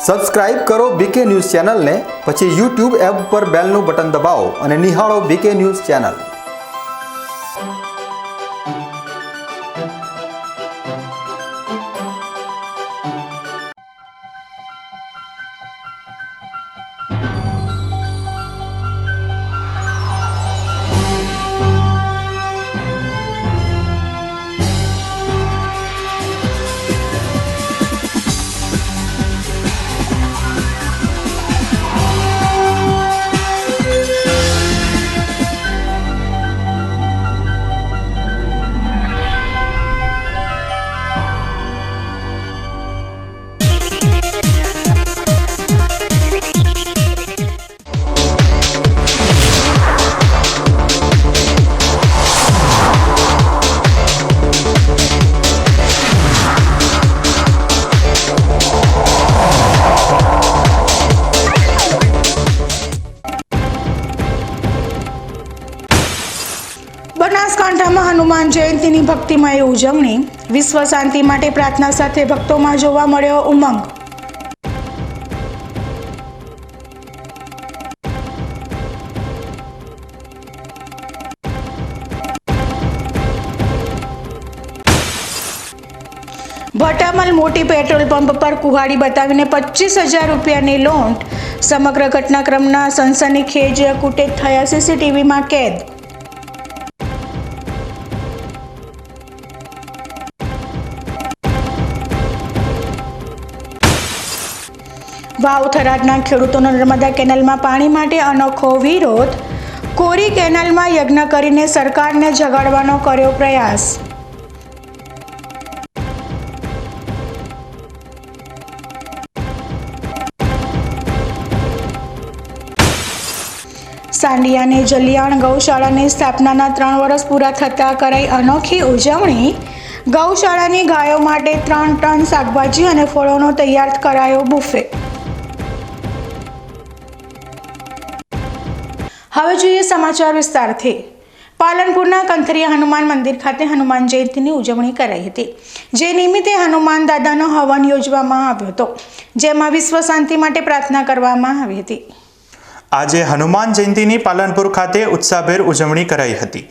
Subscribe કરો બીકે news ચેનલને, પછી યુટ્યુબ એપ પર બેલનું બટન દબાવો અને નિહાળો બીકે ન્યૂઝ ચેનલ। બનાસકાંઠામાં હનુમાન જયંતીની ભક્તિમય ઉજવણી, વિશ્વ શાંતિ માટે પ્રાર્થના સાથે ભક્તોમાં જોવા મળ્યો ઉમંગ। ભટામલ મોટી પેટ્રોલ પંપ પર કુહાડી બતાવીને 25,000 રૂપિયાની લૂંટ, સમગ્ર ઘટનાક્રમના સનસનીખેજ ફૂટેજ થયા સીસીટીવીમાં કેદ। વાવ થરાદના ખેડૂતોનો નર્મદા કેનાલમાં પાણી માટે અનોખો વિરોધ, કોરી કેનાલમાં યજ્ઞ કરીને સરકારને જગાડવાનો કર્યો પ્રયાસ। સાંડિયાની જલિયાણ ગૌશાળાની સ્થાપનાના 3 વર્ષ પૂરા થતાં કરાઈ અનોખી ઉજવણી, ગૌશાળાની ગાયો માટે 3 ટન શાકભાજી અને ફળોનો તૈયાર કરાયો બુફે। હવે જોઈએ સમાચાર વિસ્તારથી। પાલનપુરના કંથરિયા હનુમાન મંદિર ખાતે હનુમાન જયંતીની ઉજવણી કરાઈ હતી, જે નિમિત્તે હનુમાન દાદાનો હવન યોજવામાં આવ્યો હતો, જેમાં વિશ્વ શાંતિ માટે પ્રાર્થના કરવામાં આવી હતી। આજે હનુમાન જયંતીની પાલનપુર ખાતે ઉત્સાહભેર ઉજવણી કરાઈ હતી।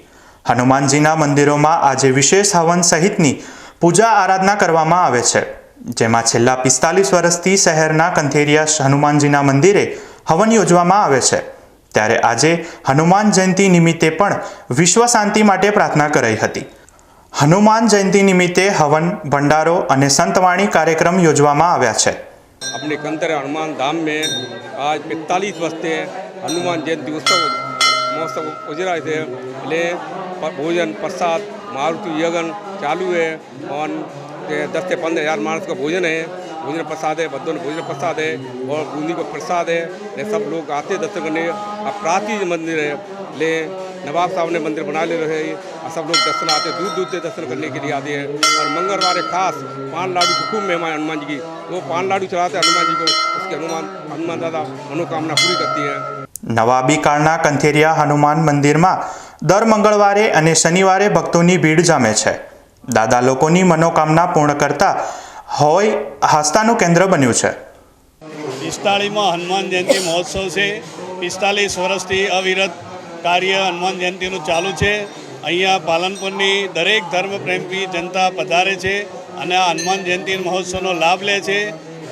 હનુમાનજીના મંદિરોમાં આજે વિશેષ હવન સહિતની પૂજા આરાધના કરવામાં આવે છે, જેમાં છેલ્લા 45 વર્ષથી શહેરના કંથેરિયા હનુમાનજીના મંદિરે હવન યોજવામાં આવે છે। ત્યારે આજે હનુમાન જયંતી નિમિત્તે પણ વિશ્વ શાંતિ માટે પ્રાર્થના કરાઈ હતી। હનુમાન જયંતી નિમિત્તે હવન, ભંડારો અને સંતવાણી कार्यक्रम योजવામાં આવ્યા છે। अपने कंथरिया हनुमान धाम में आज 45 वर्ष से हनुमान जयंती उत्सव महोत्सव गुजरा थे। भोजन प्रसाद मारुति यज्ञ चालू है और 10 से 15,000 मानस का भोजन है। भोजन प्रसाद है, बद्दों भोजन प्रसाद है और बूंदी को प्रसाद है। ने सब लोग आते दर्शन करने। अब प्राचीन मंदिर है, ले नवाब साहब ने मंदिर बना ले रहे हैं। सब लोग दर्शन आते, दूर दूर से दर्शन करने के लिए आते हैं। और मंगलवार खास पान लाडू की खूब मेहमान हनुमान जी की, वो पान लाडू चढ़ाते हैं हनुमान जी को। उसके हनुमान दादा मनोकामना पूरी करती है। नवाबी काळना कंथेरिया हनुमान मंदिરમાં દર મંગળવારે અને શનિવારે ભક્તોની ભીડ જામે છે। દાદા લોકોની મનોકામના પૂર્ણ કરતા હોય આસ્થાનું કેન્દ્ર બન્યું છે। 45માં હનુમાન જયંતિ મહોત્સવ છે। 45 વર્ષથી અવિરત કાર્ય હનુમાન જયંતિનું ચાલુ છે। અહીંયા પાલનપુરની દરેક ધર્મપ્રેમી જનતા પધારે છે અને આ હનુમાન જયંતિ મહોત્સવનો લાભ લે છે।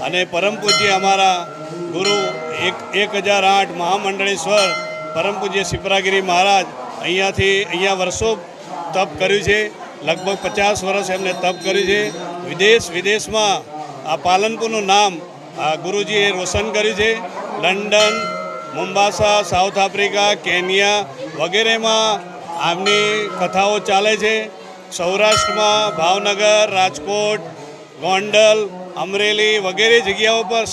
અને પરમ પૂજ્ય અમારા ગુરુ 1008 મહામંડળેશ્વર પરમ પૂજ્ય શિપ્રાગીરી મહારાજ અહીંયા વર્ષો તપ કર્યું છે। લગભગ 50 વર્ષ એમને તપ કર્યું છે। વિદેશમાં આ પાલનપુરનું નામ ગુરુજીએ રોશન કર્યું છે। લંડન, મુંબાસા, સાઉથ આફ્રિકા, કેન્યા વગેરેમાં આમની કથાઓ ચાલે છે। સૌરાષ્ટ્રમાં ભાવનગર, રાજકોટ, ગોંડલ, અમરેલી વગેરે જગ્યાઓ પર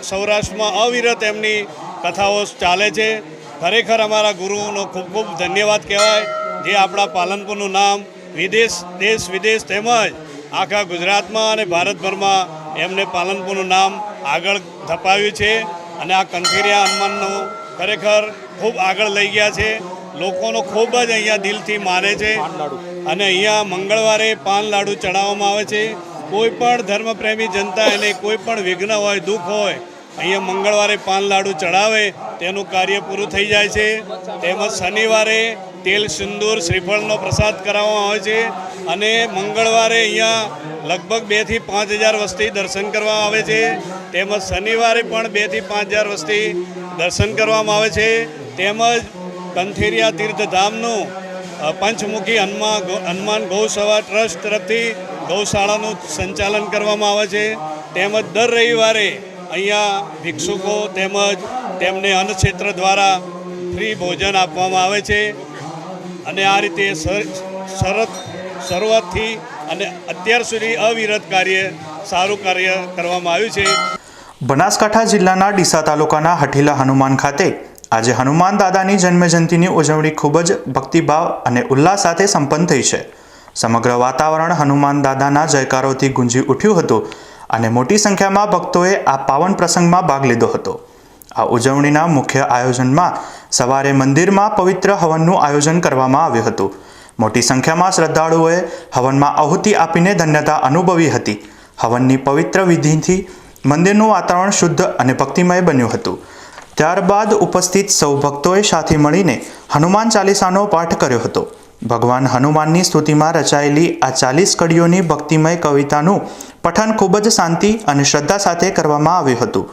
સૌરાષ્ટ્રમાં અવિરત એમની કથાઓ ચાલે છે। ખરેખર અમારા ગુરુનો ખૂબ ખૂબ ધન્યવાદ કહેવાય, જે આપણા પાલનપુરનું નામ દેશ વિદેશ તેમજ આખા ગુજરાતમાં અને ભારતભરમાં એમને પાલનપુરનું નામ આગળ ધપાવ્યું છે। અને આ કંથેરિયા હનુમાનનું ખરેખર ખૂબ આગળ લઈ ગયા છે। લોકોનો ખૂબ જ અહીંયા દિલથી માને છે અને અહીંયા મંગળવારે પાન લાડુ ચડાવવામાં આવે છે। કોઈ પણ ધર્મપ્રેમી જનતા એને કોઈ પણ વિઘ્ન હોય, દુઃખ હોય અહીંયા મંગળવારે પાન લાડુ ચડાવે તેનું કાર્ય પૂરું થઈ જાય છે. તેમજ શનિવારે તેલ સિંદૂર શ્રીફળનો પ્રસાદ કરાવવામાં આવે છે અને મંગળવારે અહીંયા લગભગ 2 થી 5,000 વસ્તી દર્શન કરવામાં આવે છે. તેમજ શનિવારે પણ 2 થી 5,000 વસ્તી દર્શન કરવામાં આવે છે. તેમજ કંથેરિયા તીર્થધામનું પંચમુખી હનુમાન ગૌસેવા ટ્રસ્ટ તરફથી ગૌશાળાનું સંચાલન કરવામાં આવે છે. તેમજ દર રવિવારે અહીંયા ભિક્ષુકો તેમજ તેમને અન્નક્ષેત્ર દ્વારા ફ્રી ભોજન આપવામાં આવે છે અને આ રીતે શરૂઆતથી અને અત્યાર સુધી અવિરત સારું કાર્ય કરવામાં આવ્યું છે. બનાસકાંઠા જિલ્લાના ડીસા તાલુકાના હઠીલા હનુમાન ખાતે આજે હનુમાન દાદાની જન્મજયંતિની ઉજવણી ખૂબ જ ભક્તિભાવ અને ઉલ્લાસ સાથે સંપન્ન થઈ છે. સમગ્ર વાતાવરણ હનુમાન દાદાના જયકારોથી ગુંજી ઉઠ્યું હતું અને મોટી સંખ્યામાં ભક્તોએ આ પાવન પ્રસંગમાં ભાગ લીધો હતો. આ ઉજવણીના મુખ્ય આયોજનમાં સવારે મંદિરમાં પવિત્ર હવનનું આયોજન કરવામાં આવ્યું હતું. મોટી સંખ્યામાં શ્રદ્ધાળુઓએ હવનમાં આહુતિ આપીને ધન્યતા અનુભવી હતી. હવનની પવિત્ર વિધિથી મંદિરનું વાતાવરણ શુદ્ધ અને ભક્તિમય બન્યું હતું. ત્યારબાદ ઉપસ્થિત સૌ ભક્તોએ સાથે મળીને હનુમાન ચાલીસાનો પાઠ કર્યો હતો. ભગવાન હનુમાનની સ્તુતિમાં રચાયેલી આ 40 કડીઓની ભક્તિમય કવિતાનું પઠન ખૂબ જ શાંતિ અને શ્રદ્ધા સાથે કરવામાં આવ્યું હતું.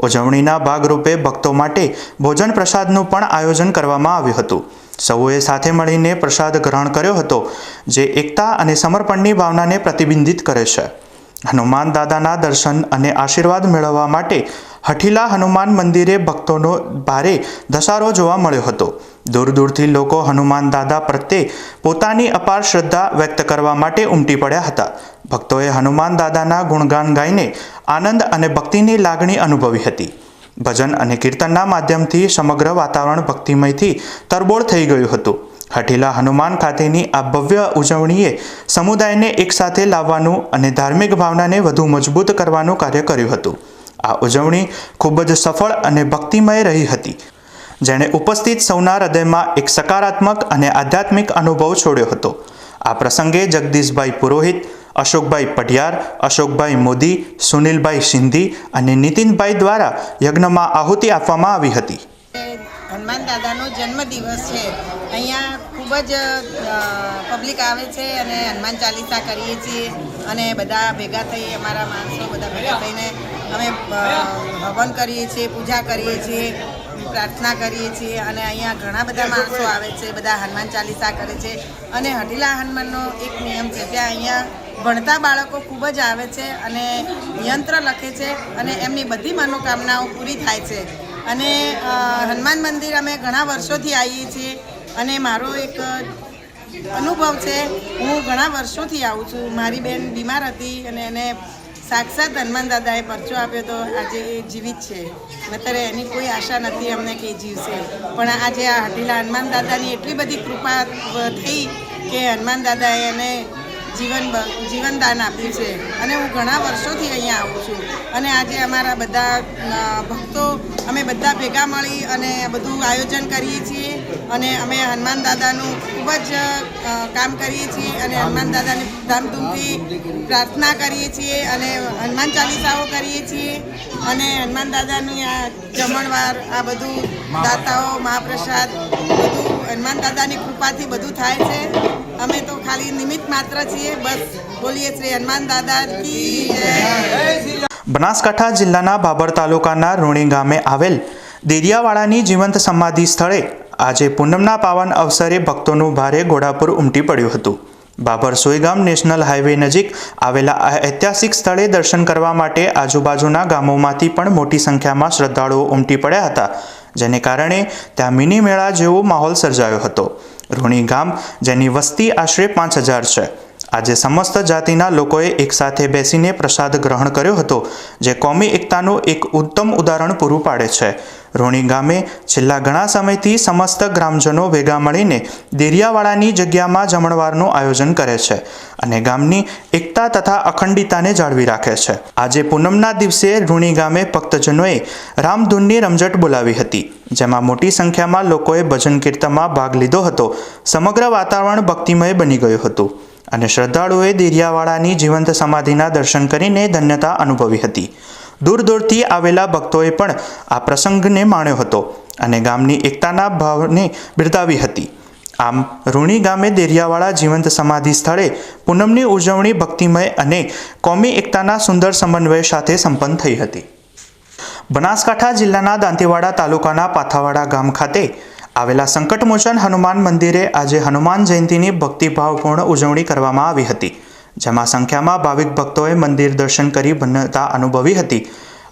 ઉજવણીના ભાગરૂપે ભક્તો માટે ભોજન પ્રસાદનું પણ આયોજન કરવામાં આવ્યું હતું. સૌએ સાથે મળીને પ્રસાદ ગ્રહણ કર્યો હતો, જે એકતા અને સમર્પણની ભાવનાને પ્રતિબિંબિત કરે છે. હનુમાન દાદાના દર્શન અને આશીર્વાદ મેળવવા માટે હઠીલા હનુમાન મંદિરે ભક્તોનો ભારે ધસારો જોવા મળ્યો હતો. દૂર દૂરથી લોકો હનુમાન દાદા પ્રત્યે પોતાની અપાર શ્રદ્ધા વ્યક્ત કરવા માટે ઉમટી પડ્યા હતા. ભક્તોએ હનુમાન દાદાના ગુણગાન ગાઈને આનંદ અને ભક્તિની લાગણી અનુભવી હતી. ભજન અને કીર્તનના માધ્યમથી સમગ્ર વાતાવરણ ભક્તિમયથી તરબોળ થઈ ગયું હતું. હઠીલા હનુમાન ખાતેની આ ભવ્ય ઉજવણીએ સમુદાયને એકસાથે લાવવાનું અને ધાર્મિક ભાવનાને વધુ મજબૂત કરવાનું કાર્ય કર્યું હતું. આ ઉજવણી ખૂબ જ સફળ અને ભક્તિમય રહી હતી, જેણે ઉપસ્થિત સૌના હૃદયમાં એક સકારાત્મક અને આધ્યાત્મિક અનુભવ છોડ્યો હતો. આ પ્રસંગે જગદીશભાઈ પુરોહિત, અશોકભાઈ પઢિયાર, અશોકભાઈ મોદી, સુનિલભાઈ સિંધી અને નીતિનભાઈ દ્વારા યજ્ઞમાં આહુતિ આપવામાં આવી હતી. હનુમાન દાદાનો જન્મદિવસ છે. અહીંયા ખૂબ જ પબ્લિક આવે છે અને હનુમાન ચાલીસા કરીએ છીએ અને બધા ભેગા થઈ અમારા માણસો બધા ભેગા થઈને અમે હવન કરીએ છીએ, પૂજા કરીએ છીએ, પ્રાર્થના કરીએ છીએ અને અહીંયા ઘણા બધા માણસો આવે છે, બધા હનુમાન ચાલીસા કરે છે. અને હઠીલા હનુમાનનો એક નિયમ છે, ત્યાં અહીંયા ભણતા બાળકો ખૂબ જ આવે છે અને યંત્ર લખે છે અને એમની બધી મનોકામનાઓ પૂરી થાય છે. અને હનુમાન મંદિર અમે ઘણા વર્ષોથી આવીએ છીએ અને મારો એક અનુભવ છે, હું ઘણા વર્ષોથી આવું છું. મારી બેન બીમાર હતી અને એને સાક્ષાત હનુમાન દાદાએ પરચો આપ્યો તો આજે એ જીવિત છે. નહીંતર એની કોઈ આશા નથી અમને કે જીવશે, પણ આજે આ હઠીલા હનુમાન દાદાની એટલી બધી કૃપા થઈ કે હનુમાન દાદાએ એને જીવનદાન આપ્યું છે અને હું ઘણા વર્ષોથી અહીંયા આવું છું. અને આજે અમારા બધા ભક્તો અમે બધા ભેગા મળી અને બધું આયોજન કરીએ છીએ અને અમે હનુમાન દાદાનું ખૂબ જ કામ કરીએ છીએ અને હનુમાન દાદાને ધામધૂમથી પ્રાર્થના કરીએ છીએ અને હનુમાન ચાલીસાઓ કરીએ છીએ અને હનુમાન દાદાનું આ જમણવાર, આ બધું દાતાઓ, મહાપ્રસાદ બધું હનુમાન દાદાની કૃપાથી બધું થાય છે. અમે તો ખાલી નિમિત્ત માત્ર છીએ. બસ બોલીએ શ્રી હનુમાન દાદા કી જય. બનાસકાંઠા જિલ્લાના બાબર તાલુકાના રૂણી ગામે આવેલ દેરિયાવાડાની જીવંત સમાધિ સ્થળે આજે પૂનમના પાવન અવસરે ભક્તોનું ભારે ઘોડાપુર ઉમટી પડ્યું હતું. બાબર સોયગામ નેશનલ હાઈવે નજીક આવેલા આ ઐતિહાસિક સ્થળે દર્શન કરવા માટે આજુબાજુના ગામોમાંથી પણ મોટી સંખ્યામાં શ્રદ્ધાળુઓ ઉમટી પડ્યા હતા, જેને કારણે ત્યાં મિની મેળા જેવો માહોલ સર્જાયો હતો. રૂણી ગામ, જેની વસ્તી આશરે 5,000 છે, આજે સમસ્ત જાતિના લોકોએ એકસાથે બેસીને પ્રસાદ ગ્રહણ કર્યો હતો, જે કોમી એકતાનું એક ઉત્તમ ઉદાહરણ પૂરું પાડે છે. રૂણી ગામે છેલ્લા ઘણા સમયથી સમસ્ત ગ્રામજનો ભેગા મળીને દેરિયાવાડાની જગ્યામાં જમણવારનું આયોજન કરે છે અને ગામની એકતા તથા અખંડિતતાને જાળવી રાખે છે. આજે પૂનમના દિવસે રૂણી ગામે ભક્તજનોએ રામધૂનની રમઝટ બોલાવી હતી, જેમાં મોટી સંખ્યામાં લોકોએ ભજન કીર્તનમાં ભાગ લીધો હતો. સમગ્ર વાતાવરણ ભક્તિમય બની ગયું હતું અને શ્રદ્ધાળુઓએ દેરિયાવાડાની જીવંત સમાધિના દર્શન કરીને ધન્યતા અનુભવી હતી. દૂર દૂરથી આવેલા ભક્તોએ પણ આ પ્રસંગને માણ્યો હતો અને ગામની એકતાના ભાવને બિરદાવી હતી. આમ રૂણી ગામે દેરિયાવાળા જીવંત સમાધિ સ્થળે પૂનમની ઉજવણી ભક્તિમય અને કોમી એકતાના સુંદર સમન્વય સાથે સંપન્ન થઈ હતી. બનાસકાંઠા જિલ્લાના દાંતીવાડા તાલુકાના પાથાવાડા ગામ ખાતે આવેલા સંકટમોચન હનુમાન મંદિરે આજે હનુમાન જયંતીની ભક્તિભાવપૂર્ણ ઉજવણી કરવામાં આવી હતી, જેમાં સંખ્યામાં ભાવિક ભક્તોએ મંદિર દર્શન કરી ધન્યતા અનુભવી હતી.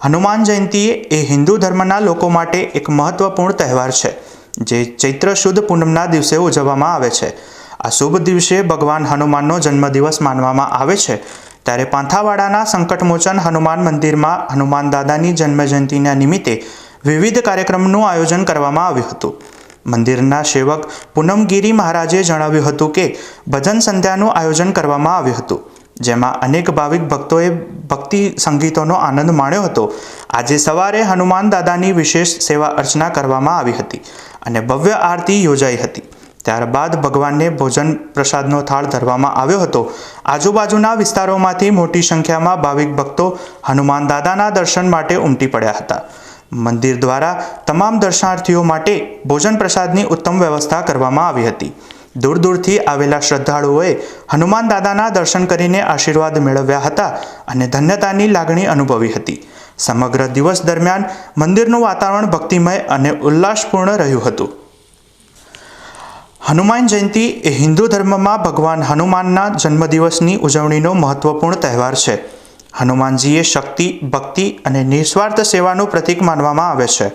હનુમાન જયંતી એ હિન્દુ ધર્મના લોકો માટે એક મહત્વપૂર્ણ તહેવાર છે, જે ચૈત્ર શુદ્ધ પૂનમના દિવસે ઉજવવામાં આવે છે. આ શુભ દિવસે ભગવાન હનુમાનનો જન્મદિવસ માનવામાં આવે છે. ત્યારે પાંથાવાડાના સંકટમોચન હનુમાન મંદિરમાં હનુમાન દાદાની જન્મજયંતિના નિમિત્તે વિવિધ કાર્યક્રમનું આયોજન કરવામાં આવ્યું હતું. મંદિરના સેવક પૂનમગીરી મહારાજે જણાવ્યું હતું કે ભજન સંધ્યાનું આયોજન કરવામાં આવ્યું હતું, જેમાં અનેક ભાવિક ભક્તોએ ભક્તિ સંગીતોનો આનંદ માણ્યો હતો. આજે સવારે હનુમાન દાદાની વિશેષ સેવા અર્ચના કરવામાં આવી હતી અને ભવ્ય આરતી યોજાઈ હતી. ત્યારબાદ ભગવાનને ભોજન પ્રસાદનો થાળ ધરવામાં આવ્યો હતો. આજુબાજુના વિસ્તારોમાંથી મોટી સંખ્યામાં ભાવિક ભક્તો હનુમાન દાદાના દર્શન માટે ઉમટી પડ્યા હતા. મંદિર દ્વારા તમામ દર્શનાર્થીઓ માટે ભોજન પ્રસાદની ઉત્તમ વ્યવસ્થા કરવામાં આવી હતી. દૂર દૂરથી આવેલા શ્રદ્ધાળુઓએ હનુમાન દાદાના દર્શન કરીને આશીર્વાદ મેળવ્યા હતા અને ધન્યતાની લાગણી અનુભવી હતી. સમગ્ર દિવસ દરમિયાન મંદિરનું વાતાવરણ ભક્તિમય અને ઉલ્લાસપૂર્ણ રહ્યું હતું. હનુમાન જયંતી એ હિન્દુ ધર્મમાં ભગવાન હનુમાનના જન્મદિવસની ઉજવણીનો મહત્વપૂર્ણ તહેવાર છે. હનુમાનજીએ શક્તિ, ભક્તિ અને નિસ્વાર્થ સેવાનું પ્રતીક માનવામાં આવે છે.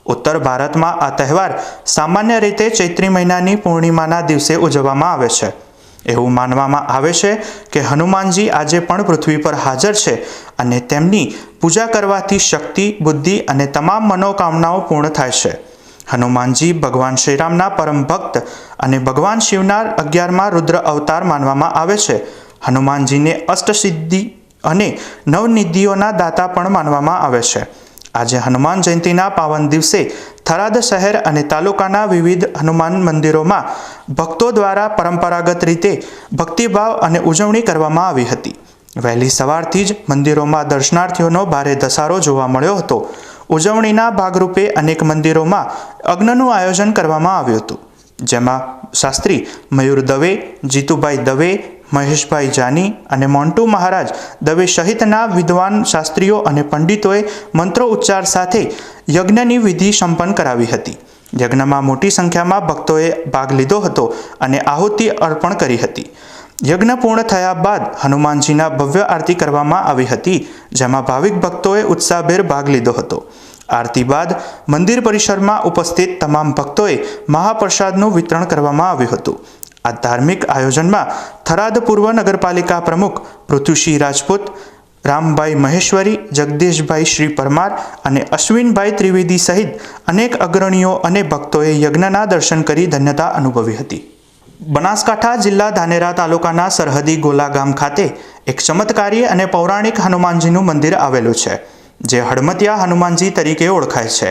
ઉત્તર ભારતમાં આ તહેવાર સામાન્ય રીતે ચૈત્રી મહિનાની પૂર્ણિમાના દિવસે ઉજવવામાં આવે છે. એવું માનવામાં આવે છે કે હનુમાનજી આજે પણ પૃથ્વી પર હાજર છે અને તેમની પૂજા કરવાથી શક્તિ, બુદ્ધિ અને તમામ મનોકામનાઓ પૂર્ણ થાય છે. હનુમાનજી ભગવાન શ્રીરામના પરમ ભક્ત અને ભગવાન શિવના 11મા રુદ્ર અવતાર માનવામાં આવે છે. હનુમાનજીને અષ્ટસિદ્ધિ અને નવનિધિઓના દાતા પણ માનવામાં આવે છે. આજે હનુમાન જયંતીના પાવન દિવસે થરાદ શહેર અને તાલુકાના વિવિધ હનુમાન મંદિરોમાં ભક્તો દ્વારા પરંપરાગત રીતે ભક્તિભાવ અને ઉજવણી કરવામાં આવી હતી. વહેલી સવારથી જ મંદિરોમાં દર્શનાર્થીઓનો ભારે ધસારો જોવા મળ્યો હતો. ઉજવણીના ભાગરૂપે અનેક મંદિરોમાં યજ્ઞનું આયોજન કરવામાં આવ્યું હતું, જેમાં શાસ્ત્રી મયુર દવે, જીતુભાઈ દવે, મહેશભાઈ જાની અને મોન્ટુ મહારાજ દવે સહિતના વિદ્વાન શાસ્ત્રીઓ અને પંડિતોએ મંત્રો ઉચ્ચાર સાથે યજ્ઞની વિધિ સંપન્ન કરાવી હતી. યજ્ઞમાં મોટી સંખ્યામાં ભક્તોએ ભાગ લીધો હતો અને આહુતિ અર્પણ કરી હતી. યજ્ઞ પૂર્ણ થયા બાદ હનુમાનજીના ભવ્ય આરતી કરવામાં આવી હતી, જેમાં ભાવિક ભક્તોએ ઉત્સાહભેર ભાગ લીધો હતો. આરતી બાદ મંદિર પરિસરમાં ઉપસ્થિત તમામ ભક્તોએ મહાપ્રસાદનું વિતરણ કરવામાં આવ્યું હતું. આ ધાર્મિક આયોજનમાં થરાદ પૂર્વ નગરપાલિકા પ્રમુખ પૃથ્વીસિંહ રાજપૂત, રામભાઈ મહેશ્વરી, જગદીશભાઈ શ્રી પરમાર અને અશ્વિનભાઈ ત્રિવેદી સહિત અનેક અગ્રણીઓ અને ભક્તોએ યજ્ઞના દર્શન કરી ધન્યતા અનુભવી હતી. બનાસકાંઠા જિલ્લા ધાનેરા તાલુકાના સરહદી ગોલા ગામ ખાતે એક ચમત્કારી અને પૌરાણિક હનુમાનજીનું મંદિર આવેલું છે, જે હડમતિયા હનુમાનજી તરીકે ઓળખાય છે.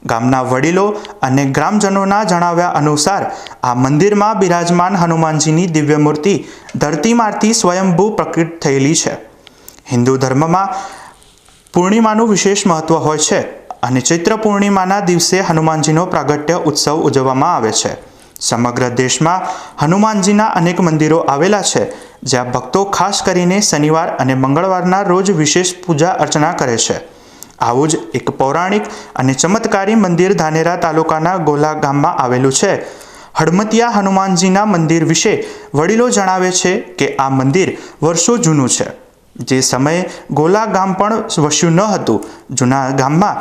ગામના વડીલો અને ગ્રામજનોના જણાવ્યા અનુસાર આ મંદિરમાં બિરાજમાન હનુમાનજીની દિવ્ય મૂર્તિ ધરતીમાંથી સ્વયંભૂ પ્રકટ થયેલી છે. હિન્દુ ધર્મમાં પૂર્ણિમાનું વિશેષ મહત્વ હોય છે અને ચૈત્ર પૂર્ણિમાના દિવસે હનુમાનજીનો પ્રાગટ્ય ઉત્સવ ઉજવવામાં આવે છે. સમગ્ર દેશમાં હનુમાનજીના અનેક મંદિરો આવેલા છે, જ્યાં ભક્તો ખાસ કરીને શનિવાર અને મંગળવારના રોજ વિશેષ પૂજા અર્ચના કરે છે. આવું જ એક પૌરાણિક અને ચમત્કારી મંદિર ધાનેરા તાલુકાના ગોલા ગામમાં આવેલું છે. હડમતિયા હનુમાનજીના મંદિર વિશે વડીલો જણાવે છે કે આ મંદિર વર્ષો જૂનું છે. જે સમયે ગોલા ગામ પણ વસ્યું ન હતું. જૂના ગામમાં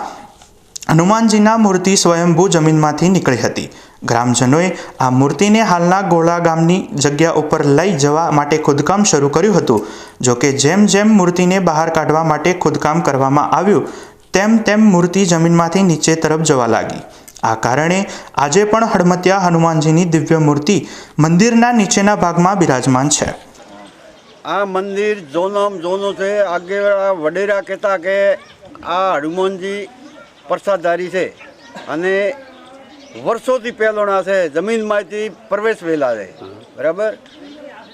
હનુમાનજીના મૂર્તિ સ્વયંભૂ જમીનમાંથી નીકળી હતી. ગ્રામજનોએ આ મૂર્તિને હાલના ગોલા ગામની જગ્યા ઉપર લઈ જવા માટે ખોદકામ શરૂ કર્યું હતું. જોકે જેમ જેમ મૂર્તિને બહાર કાઢવા માટે ખોદકામ કરવામાં આવ્યું, તેમ તેમ મૂર્તિ જમીનમાંથી નીચે તરફ જવા લાગી. આ કારણે આજે પણ હડમતિયા હનુમાનજીની દિવ્ય મૂર્તિ મંદિરના નીચેના ભાગમાં બિરાજમાન છે. આ મંદિર જોનું છે. આગે વડેરા કહેતા કે આ હનુમાનજી પ્રસાદધારી છે અને વર્ષોથી પહેલોના છે, જમીનમાંથી પ્રવેશ વહેલા છે, બરાબર.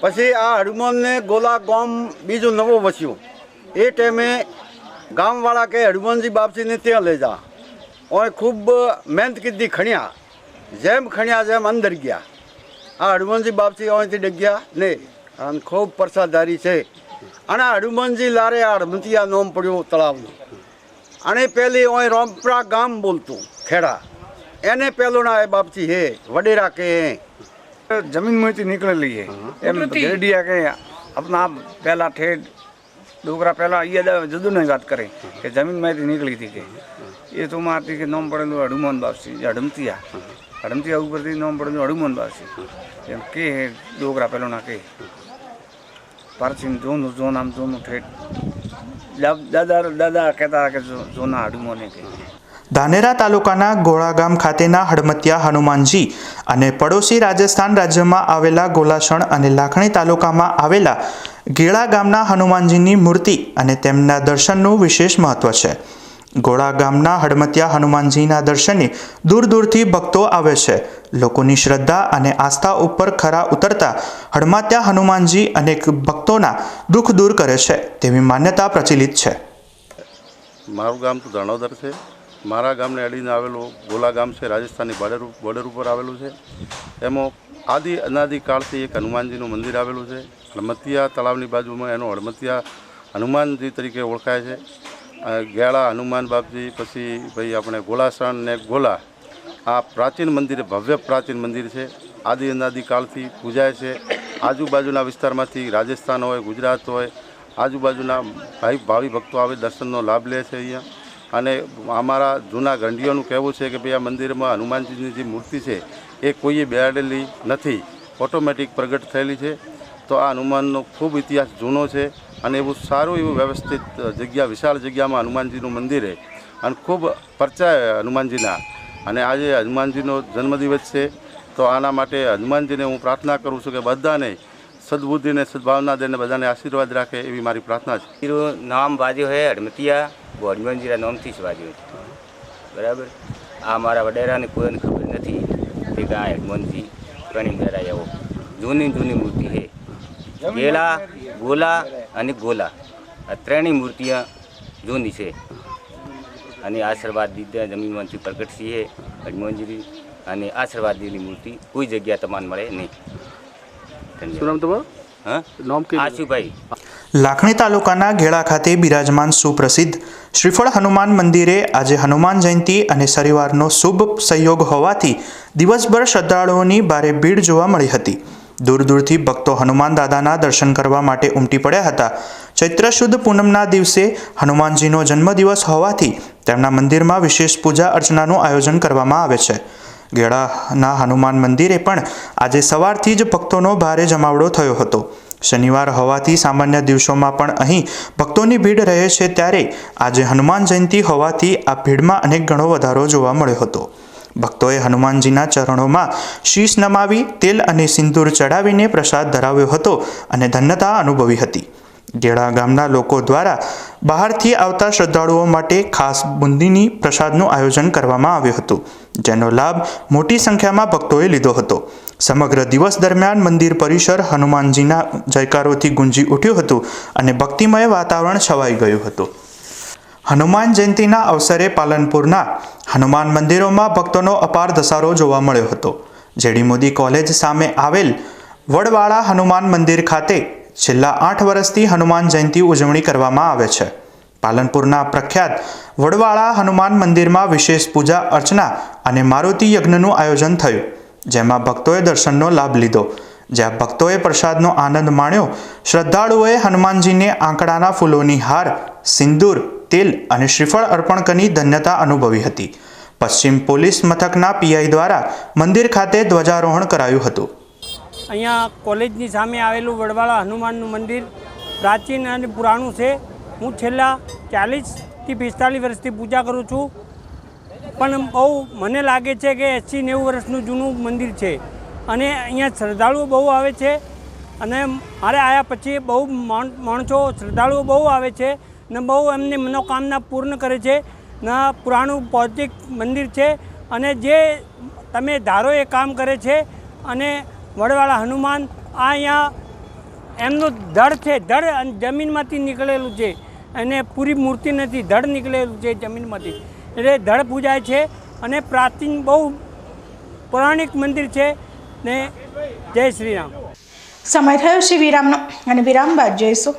પછી આ હનુમાનને ગોલા ગામ બીજું નવો વસ્યું. એ ટાઈમે ગામવાળા કે હનુમાનજી બાપજીને ત્યાં લઈ જા. ઓય ખૂબ મહેનત કીધી ખણ્યા, જેમ ખણ્યા જેમ અંદર ગયા. આ હનુમાનજી બાપજી અહીંથી ડગ્યા નહીં અને ખૂબ પ્રસાદારી છે. અને આ હનુમાનજી લારે આ હડમતિયા નોમ પડ્યું તળાવનું. અને પેલી ઓય રોમપરા ગામ બોલતું ખેડા, એને પેલું ના એ બાપજી હે વડેરા કે जमीन में थी निकलेली है एम गेडिया के अपना पहला ठेठ डोगरा पहला ये जदू ने बात करे कि जमीन में थी निकली थी के ये तो मारती के नाम पड़ेलू हनुमान बापसी हडमतिया हडमतिया ऊपर थी नाम पड़ेलू हनुमान बापसी एम के है डोगरा पहलो ना के प्राचीन जो नाम दोनों ठेठ दादा दादा कहता कि जो ना हनुमान के ધાનેરા તાલુકાના ગોળા ગામ ખાતેના હડમતિયા હનુમાનજી અને પડોશી રાજસ્થાન રાજ્યમાં આવેલા ગોલાસણ અને લાખણી તાલુકામાં આવેલા ગેળા ગામના હનુમાનજીની મૂર્તિ અને તેમના દર્શનનું વિશેષ મહત્વ છે. ગોળા ગામના હડમતિયા હનુમાનજીના દર્શને દૂર દૂરથી ભક્તો આવે છે. લોકોની શ્રદ્ધા અને આસ્થા ઉપર ખરા ઉતરતા હડમતિયા હનુમાનજી અનેક ભક્તોના દુઃખ દૂર કરે છે તેવી માન્યતા પ્રચલિત છે. મારું ગામ તો ધણોદર છે. મારા ગામને અડીને આવેલું ગોલા ગામ છે, રાજસ્થાનની બોર્ડર ઉપર આવેલું છે. એમાં આદિ અનાદિકાળથી એક હનુમાનજીનું મંદિર આવેલું છે. હડમતિયા તળાવની બાજુમાં એનો હડમતિયા હનુમાનજી તરીકે ઓળખાય છે. ગેળા હનુમાન બાપજી, પછી ભાઈ આપણે ગોલાસણ ને ગોલા, આ પ્રાચીન મંદિર, ભવ્ય પ્રાચીન મંદિર છે. આદિ અનાદિકાળથી પૂજાય છે. આજુબાજુના વિસ્તારમાંથી રાજસ્થાન હોય, ગુજરાત હોય, આજુબાજુના ભાવિ ભક્તો આવે, દર્શનનો લાભ લે છે અહીંયા. અને અમારા જૂના ગંઢીઓનું કહેવું છે કે ભાઈ આ મંદિરમાં હનુમાનજીની જે મૂર્તિ છે એ કોઈએ બેહાડેલી નથી, ઓટોમેટિક પ્રગટ થયેલી છે. તો આ હનુમાનનો ખૂબ ઇતિહાસ જૂનો છે અને એવું સારું એવું વ્યવસ્થિત જગ્યા, વિશાળ જગ્યામાં હનુમાનજીનું મંદિર છે અને ખૂબ પરચાય હનુમાનજીના. અને આજે હનુમાનજીનો જન્મદિવસ છે, તો આના માટે હનુમાનજીને હું પ્રાર્થના કરું છું કે બધાને સદબુદ્ધિને સદભાવના દઈને બધાને આશીર્વાદ રાખે એવી મારી પ્રાર્થના છે. मेरा नाम बाजू है हडमतिया, वो हनुमान जी नाम थी बाजू बराबर. आ मारा वडेरा ने कोई खबर नहीं कि क्या हनुमान जी घनी मेरा वो जूनी जूनी मूर्ति है. गेला, गोला અને ગોલા આ ત્રણેય મૂર્તિઓ જૂની છે અને આશીર્વાદ દીધા જમીનમાંથી પ્રગટ છે હનુમાનજી અને આશીર્વાદ દીધેલી મૂર્તિ કોઈ જગ્યા તમને મળે નહીં. શું નામ તમારું? હા, નામ કે આશુભાઈ. લાખણી તાલુકાના ગેળા ખાતે બિરાજમાન સુપ્રસિદ્ધ શ્રીફળ હનુમાન મંદિરે આજે હનુમાન જયંતિ અને શનિવારનો શુભ સંયોગ હોવાથી દિવસભર શ્રદ્ધાળુઓની ભારે ભીડ જોવા મળી હતી. દૂર દૂરથી ભક્તો હનુમાન દાદાના દર્શન કરવા માટે ઉમટી પડ્યા હતા. ચૈત્ર શુદ્ધ પૂનમના દિવસે હનુમાનજીનો જન્મદિવસ હોવાથી તેમના મંદિરમાં વિશેષ પૂજા અર્ચનાનું આયોજન કરવામાં આવે છે. ગેળાના હનુમાન મંદિરે પણ આજે સવારથી જ ભક્તોનો ભારે જમાવડો થયો હતો. શનિવાર હોવાથી સામાન્ય દિવસોમાં પણ અહીં ભક્તોની ભીડ રહે છે, ત્યારે આજે હનુમાન જયંતિ હોવાથી આ ભીડમાં અનેક ગણો વધારો જોવા મળ્યો હતો. ભક્તોએ હનુમાનજીના ચરણોમાં શીશ નમાવી તેલ અને સિંદૂર ચડાવીને પ્રસાદ ધરાવ્યો હતો અને ધન્યતા અનુભવી હતી. ગેળા ગામના લોકો દ્વારા બહારથી આવતા શ્રદ્ધાળુઓ માટે ખાસ બુંદીની પ્રસાદનું આયોજન કરવામાં આવ્યું હતું, જેનો લાભ મોટી સંખ્યામાં ભક્તોએ લીધો હતો. સમગ્ર દિવસ દરમિયાન મંદિર પરિસર હનુમાનજીના જયકારોથી ગુંજી ઉઠ્યું હતું અને ભક્તિમય વાતાવરણ છવાઈ ગયું હતું. હનુમાન જયંતિના અવસરે પાલનપુરના હનુમાન મંદિરોમાં ભક્તોનો અપાર ધસારો જોવા મળ્યો હતો. જેડી મોદી કોલેજ સામે આવેલ વડવાળા હનુમાન મંદિર ખાતે છેલ્લા 8 વર્ષથી હનુમાન જયંતિ ઉજવણી કરવામાં આવે છે. પાલનપુરના પ્રખ્યાત વડવાળા હનુમાન મંદિરમાં વિશેષ પૂજા અર્ચના અને મારુતિ યજ્ઞનું આયોજન થયું, જેમાં ભક્તોએ દર્શનનો લાભ લીધો. જ્યાં ભક્તોએ પ્રસાદનો આનંદ માણ્યો, શ્રદ્ધાળુઓએ હનુમાનજીને આંકડાના ફૂલોની હાર, સિંદૂર, તેલ અને શ્રીફળ અર્પણ કરી ધન્યતા અનુભવી હતી. પશ્ચિમ પોલીસ મથકના પીઆઈ દ્વારા મંદિર ખાતે ધ્વજારોહણ કરાયું હતું. અહીંયા કોલેજની સામે આવેલું વડવાળા હનુમાનનું મંદિર પ્રાચીન અને પુરાણું છે. હું છેલ્લા 40થી 45 વર્ષથી પૂજા કરું છું, પણ બહુ મને લાગે છે કે 80-90 વર્ષનું જૂનું મંદિર છે અને અહીંયા શ્રદ્ધાળુઓ બહુ આવે છે. અને મારે આવ્યા પછી બહુ માણસો શ્રદ્ધાળુઓ બહુ આવે છે ને બહુ એમને મનોકામના પૂર્ણ કરે છે. ને પુરાણું પૌરાણિક મંદિર છે અને જે તમે ધારો એ કામ કરે છે. અને વડવાળા હનુમાન આ અહીંયા એમનું ધડ છે, ધડ જમીનમાંથી નીકળેલું છે અને પૂરી મૂર્તિ નથી, ધડ નીકળેલું છે જમીનમાંથી, એટલે ધડ પૂજાય છે અને પ્રાચીન બહુ પૌરાણિક મંદિર છે ને. જય શ્રી રામ. સમય થયો છે વિરામનો અને વિરામ બાદ જોઈશું.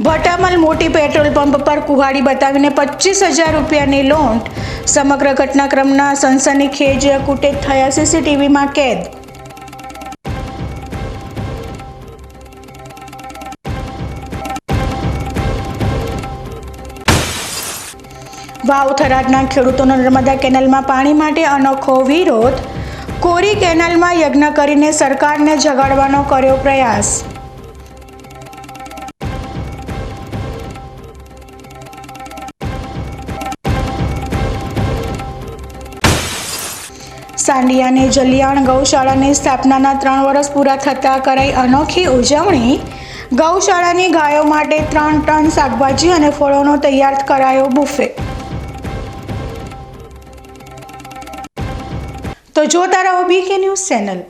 ભટામલ મોટી પેટ્રોલ પંપ પર કુહાડી બતાવીને 25,000 રૂપિયાની લૂંટ. સમગ્ર ઘટનાક્રમના સનસનીખેજ ફૂટેજ થયા સીસીટીવીમાં કેદ. વાવ થરાદના ખેડૂતોનો નર્મદા કેનાલમાં પાણી માટે અનોખો વિરોધ. કોરી કેનાલમાં યજ્ઞ કરીને સરકારને જગાડવાનો કર્યો પ્રયાસ. સાંડિયા અને જલિયાણ ગૌશાળાની સ્થાપનાના 3 વર્ષ પૂરા થતાં કરાઈ અનોખી ઉજવણી. ગૌશાળાની ગાયો માટે 3 ટન શાકભાજી અને ફળોનો તૈયાર કરાયો બુફે. તો જોતા રહો બીકે ન્યૂઝ ચેનલ.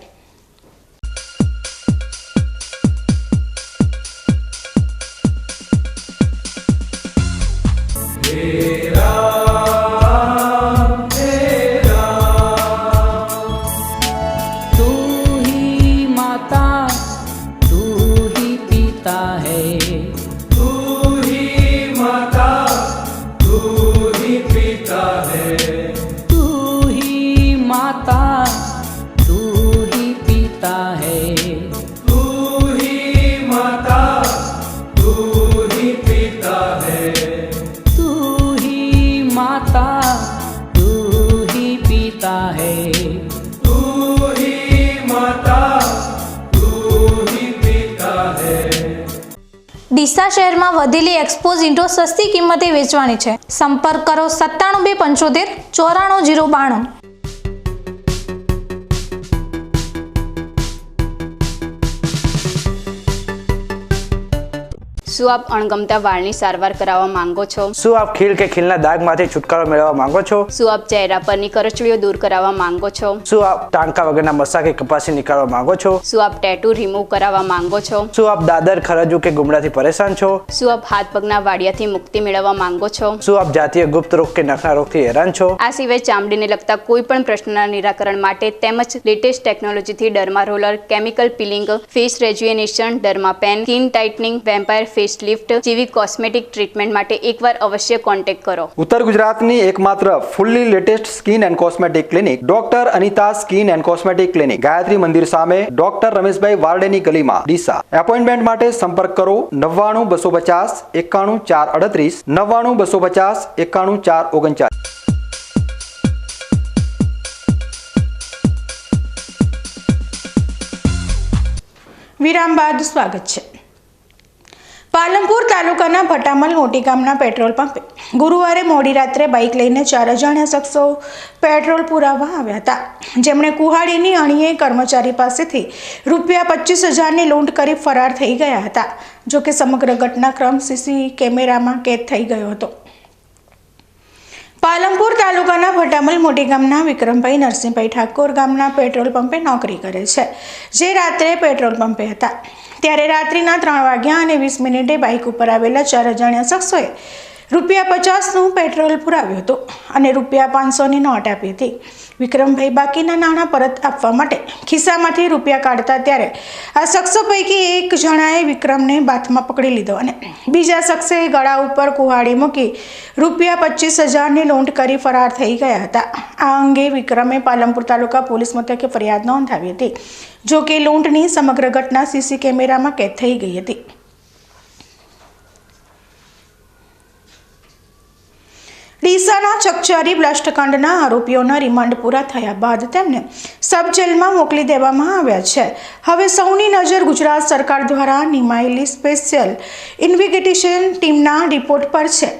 ડીસા શહેરમાં વધેલી એક્સપોઝ ઈંટો સસ્તી કિંમતે વેચવાની છે. સંપર્ક કરો 97 275 94 092. શું આપ અણગમતા વાળની સારવાર કરાવવા માંગો છો? શું આપ ખીલ કે ખીલના દાગમાંથી છુટકારો મેળવવા માંગો છો? શું આપ ચહેરા પરની કરચલીઓ દૂર કરાવવા માંગો છો? શું આપ ટાંકા વગરના મસા કે કપાસી નીકાળવા માંગો છો? શું આપ ટેટુ રિમૂવ કરાવવા માંગો છો? શું આપ દાદર ખરજુ કે ગુમડાથી પરેશાન છો? શું આપ હાથ પગના વાડિયાથી મુક્તિ મેળવવા માંગો છો? શું આપ જાતીય ગુપ્ત રોગ કે નખના રોગથી હેરાન છો? આ સિવાય ચામડીને લગતા કોઈ પણ પ્રશ્નના નિરાકરણ માટે તેમજ લેટેસ્ટ ટેકનોલોજીથી derma roller, chemical peeling, face rejuvenation, derma pen, skin tightening, vampire face lift જેવી કોસ્મેટિક ટ્રીટમેન્ટ માટે એકવાર અવશ્ય કોન્ટેક્ટ કરો. ઉત્તર ગુજરાતની એકમાત્ર fully latest skin and cosmetic clinic doctor Anita skin and cosmetic clinic, Gayatri Mandir સામે, ડોક્ટર રમેશભાઈ વારડેની ગલીમાં, ડીસા. એપોઇન્ટમેન્ટ માટે સંપર્ક કરો 99 250 91 438 99 250 91 439. વિરામ બાદ સ્વાગત છે. પાલનપુર તાલુકાના ભટામલ મોટી ગામના પેટ્રોલ પંપે ગુરુવારે મોડી રાત્રે બાઇક લઈને 4 અજાણ્યા શખ્સો પેટ્રોલ પુરાવવા આવ્યા હતા, જેમણે કુહાડીની અણીએ કર્મચારી પાસેથી ₹25,000ની લૂંટ કરી ફરાર થઈ ગયા હતા. જોકે સમગ્ર ઘટનાક્રમ સીસી કેમેરામાં કેદ થઈ ગયો હતો. પાલનપુર તાલુકાના ભટામલ મોટી ગામના વિક્રમભાઈ નરસિંહભાઈ ઠાકોર ગામના પેટ્રોલ પંપે નોકરી કરે છે, જે રાત્રે પેટ્રોલ પંપે હતા ત્યારે રાત્રિના 3:20 બાઇક ઉપર આવેલા 4 અજાણ્યા શખ્સોએ ₹50નું પેટ્રોલ પુરાવ્યું હતું અને ₹500ની નોટ આપી હતી. વિક્રમભાઈ બાકીના નાણાં પરત આપવા માટે ખિસ્સામાંથી રૂપિયા કાઢતા ત્યારે આ શખ્સો પૈકી એક જણાએ વિક્રમને બાથમાં પકડી લીધો અને બીજા શખ્સે ગળા ઉપર કુહાડી મૂકી ₹25,000ની લૂંટ કરી ફરાર થઈ ગયા હતા. આ અંગે વિક્રમે પાલનપુર તાલુકા પોલીસ મથકે ફરિયાદ નોંધાવી હતી. જો કે લૂંટની સમગ્ર ઘટના સીસી કેમેરામાં કેદ થઈ ગઈ હતી. ડીસાના ચકચારી બ્લાસ્ટકાંડના આરોપીઓના રિમાન્ડ પૂરા થયા બાદ તેમને સબ જેલમાં મોકલી દેવામાં આવ્યા છે. હવે સૌની નજર ગુજરાત સરકાર દ્વારા નિમાયેલી સ્પેશિયલ ઇન્વેસ્ટિગેશન ટીમના રિપોર્ટ પર છે.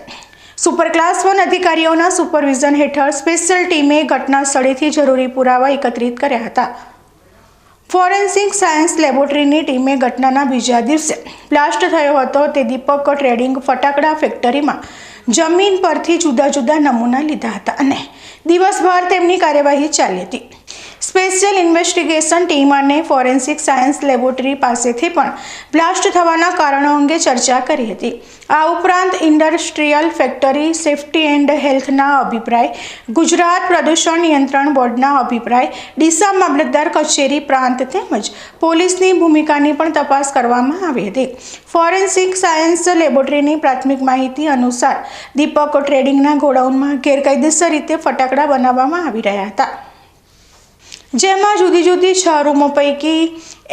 સુપર ક્લાસ 1 અધિકારીઓના સુપરવિઝન હેઠળ સ્પેશિયલ ટીમે ઘટના સ્થળેથી જરૂરી પુરાવા એકત્રિત કર્યા હતા. ફોરેન્સિક સાયન્સ લેબોરેટરીની ટીમે ઘટનાના બીજા દિવસે બ્લાસ્ટ થયો હતો તે દીપક ટ્રેડિંગ ફટાકડા ફેક્ટરીમાં જમીન પરથી જુદા જુદા નમૂના લીધા હતા અને દિવસભર તેમની કાર્યવાહી ચાલી હતી. સ્પેશિયલ ઇન્વેસ્ટિગેશન ટીમ અને ફોરેન્સિક સાયન્સ લેબોરેટરી પાસેથી પણ બ્લાસ્ટ થવાના કારણો અંગે ચર્ચા કરી હતી. આ ઉપરાંત ઇન્ડસ્ટ્રીયલ ફેક્ટરી સેફ્ટી એન્ડ હેલ્થના અભિપ્રાય, ગુજરાત પ્રદૂષણ નિયંત્રણ બોર્ડના અભિપ્રાય, ડીસા મામલતદાર કચેરી પ્રાંત તેમજ પોલીસની ભૂમિકાની પણ તપાસ કરવામાં આવી હતી. ફોરેન્સિક સાયન્સ લેબોરેટરીની પ્રાથમિક માહિતી અનુસાર દીપક ટ્રેડિંગના ગોડાઉનમાં ગેરકાયદેસર રીતે ફટાકડા બનાવવામાં આવી રહ્યા હતા, જેમાં જુદી જુદી 6 રૂમો પૈકી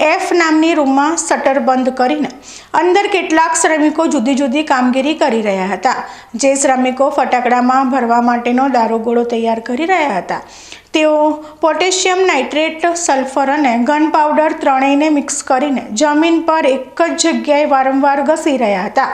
F નામની રૂમમાં શટર બંધ કરીને અંદર કેટલાક શ્રમિકો જુદી જુદી કામગીરી કરી રહ્યા હતા. જે શ્રમિકો ફટાકડામાં ભરવા માટેનો દારૂગોળો તૈયાર કરી રહ્યા હતા, તેઓ પોટેશિયમ નાઇટ્રેટ, સલ્ફર અને ગન પાવડર ત્રણેયને મિક્સ કરીને જમીન પર એક જ જગ્યાએ વારંવાર ઘસી રહ્યા હતા.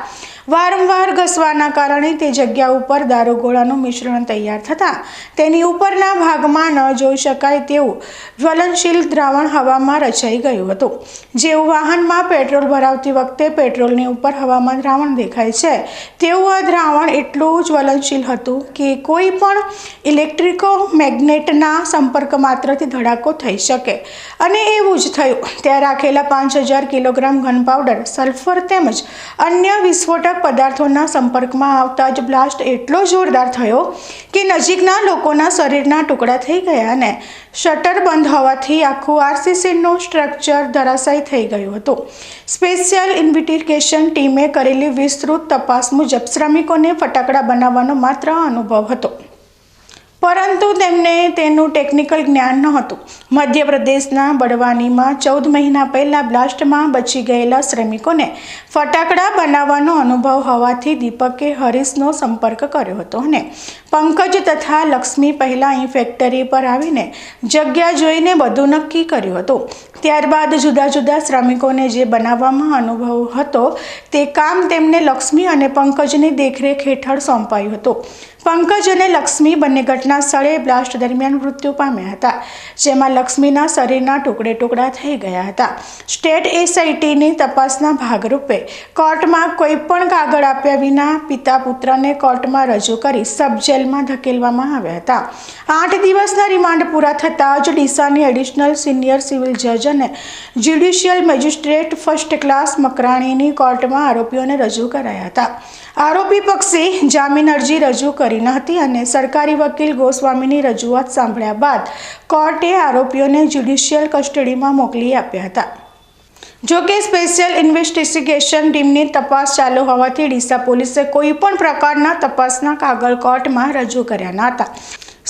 વારંવાર ઘસવાના કારણે તે જગ્યા ઉપર દારૂગોળાનું મિશ્રણ તૈયાર થતાં તેની ઉપરના ભાગમાં ન જોઈ શકાય તેવું જ્વલનશીલ દ્રાવણ હવામાં રચાઈ ગયું હતું. જેવું વાહનમાં પેટ્રોલ ભરાવતી વખતે પેટ્રોલની ઉપર હવામાં દ્રાવણ દેખાય છે, તેવું આ દ્રાવણ એટલું જ્વલનશીલ હતું કે કોઈ પણ ઇલેક્ટ્રિકોમેગ્નેટના સંપર્ક માત્રથી ધડાકો થઈ શકે. અને એવું જ થયું. ત્યાં રાખેલા 5000 કિલોગ્રામ ગન પાવડર, સલ્ફર તેમજ અન્ય વિસ્ફોટક પદાર્થોના સંપર્કમાં આવતા જ બ્લાસ્ટ એટલો જોરદાર થયો કે નજીકના લોકોના શરીરના ટુકડા થઈ ગયા અને શટર બંધ હોવાથી આખું આરસીસીનું સ્ટ્રક્ચર ધરાશાયી થઈ ગયું હતું. સ્પેશિયલ ઇન્વેસ્ટિગેશન ટીમે કરેલી વિસ્તૃત તપાસ મુજબ શ્રમિકોને ફટાકડા બનાવવાનો માત્ર અનુભવ હતો, પરંતુ તેમને તેનું ટેકનિકલ જ્ઞાન નહોતું. મધ્યપ્રદેશના બડવાનીમાં 14 મહિના પહેલાં બ્લાસ્ટમાં બચી ગયેલા શ્રમિકોને ફટાકડા બનાવવાનો અનુભવ હોવાથી દીપકે હરીશનો સંપર્ક કર્યો હતો અને પંકજ તથા લક્ષ્મી પહેલાં અહીં ફેક્ટરી પર આવીને જગ્યા જોઈને બધું નક્કી કર્યું હતું. ત્યારબાદ જુદા જુદા શ્રમિકોને જે બનાવવામાં અનુભવ હતો તે કામ તેમને લક્ષ્મી અને પંકજની દેખરેખ હેઠળ સોંપાયું હતું. પંકજ અને લક્ષ્મી બંને ઘટના સ્થળે બ્લાસ્ટ દરમિયાન મૃત્યુ પામ્યા હતા, જેમાં લક્ષ્મીના શરીરના ટુકડે ટુકડા થઈ ગયા હતા. સ્ટેટ એસઆઈટીની તપાસના ભાગરૂપે કોર્ટમાં કોઈ પણ કાગળ આપ્યા વિના પિતા પુત્રને કોર્ટમાં રજૂ કરી સબ જેલમાં ધકેલવામાં આવ્યા હતા. 8 દિવસના રિમાન્ડ પૂરા થતાં જ ડીસાની એડિશનલ સિનિયર સિવિલ જજ અને જ્યુડિશિયલ મેજિસ્ટ્રેટ ફર્સ્ટ ક્લાસ મકરાણીની કોર્ટમાં આરોપીઓને રજૂ કરાયા હતા. આરોપી પક્ષે જામીન અરજી રજૂ કરી ન હતી અને સરકારી વકીલ ગોસ્વામીની રજૂઆત સાંભળ્યા બાદ કોર્ટે આરોપીઓને જ્યુડિશિયલ કસ્ટડીમાં મોકલી આપ્યા હતા. જોકે સ્પેશિયલ ઇન્વેસ્ટિગેશન ટીમની તપાસ ચાલુ હોવાથી ડીસા પોલીસે કોઈ પણ પ્રકારના તપાસના કાગળ કોર્ટમાં રજૂ કર્યા ન હતા.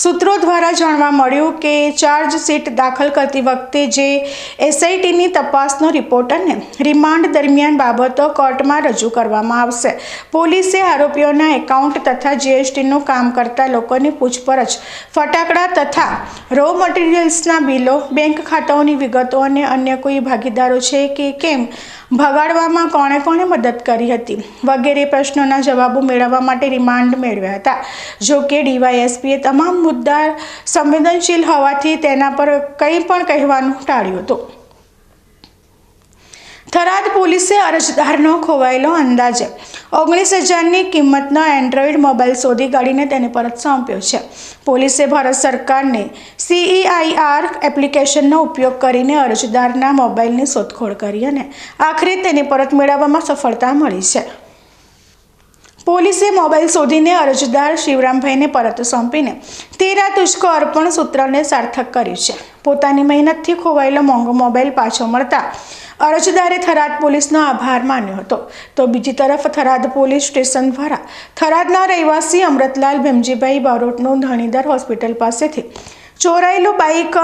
સૂત્રો દ્વારા જાણવા મળ્યું કે ચાર્જશીટ દાખલ કરતી વખતે જે એસઆઈટીની તપાસનો રિપોર્ટ અને રિમાન્ડ દરમિયાન બાબતો કોર્ટમાં રજૂ કરવામાં આવશે. પોલીસે આરોપીઓના એકાઉન્ટ તથા જીએસટીનું કામ કરતા લોકોની પૂછપરછ, ફટાકડા તથા રો મટીરિયલ્સના બિલો, બેંક ખાતાઓની વિગતો અને અન્ય કોઈ ભાગીદારો છે કે કેમ ભગાડવામાં કોણે કોણે મદદ કરી હતી વગેરે પ્રશ્નોના જવાબો મેળવવા માટે રિમાન્ડ મેળવ્યા હતા. જોકે ડીવાયએસપીએ તમામ મુદ્દા સંવેદનશીલ હોવાથી તેના પર કંઈ પણ કહેવાનું ટાળ્યું હતું. થરાદ પોલીસે અરજદારનો ખોવાયેલો અંદાજે 19,000ની કિંમતનો એન્ડ્રોઈડ મોબાઈલ શોધી કાઢીને તેને પરત સોંપ્યો છે. પોલીસે ભારત સરકારની CEIR એપ્લિકેશનનો ઉપયોગ કરીને અરજદારના મોબાઈલની શોધખોળ કરી અને આખરે તેને પરત મેળવવામાં સફળતા મળી છે. પોલીસે મોબાઈલ શોધીને અરજદાર શિવરામભાઈને પરત સોંપીને તેરા તુજકો અર્પણ સૂત્રને સાર્થક કર્યું છે. પોતાની મહેનતથી ખોવાયેલો મોંઘો મોબાઈલ પાછો મળતા અરજદારે થરાદ પોલીસનો આભાર માન્યો હતો. તો બીજી તરફ થરાદ પોલીસ સ્ટેશન દ્વારા થરાદના રહેવાસી અમૃતલાલ ભીમજીભાઈ બારોટનું ધણીધર હોસ્પિટલ પાસેથી ચોરાયેલું બાઇક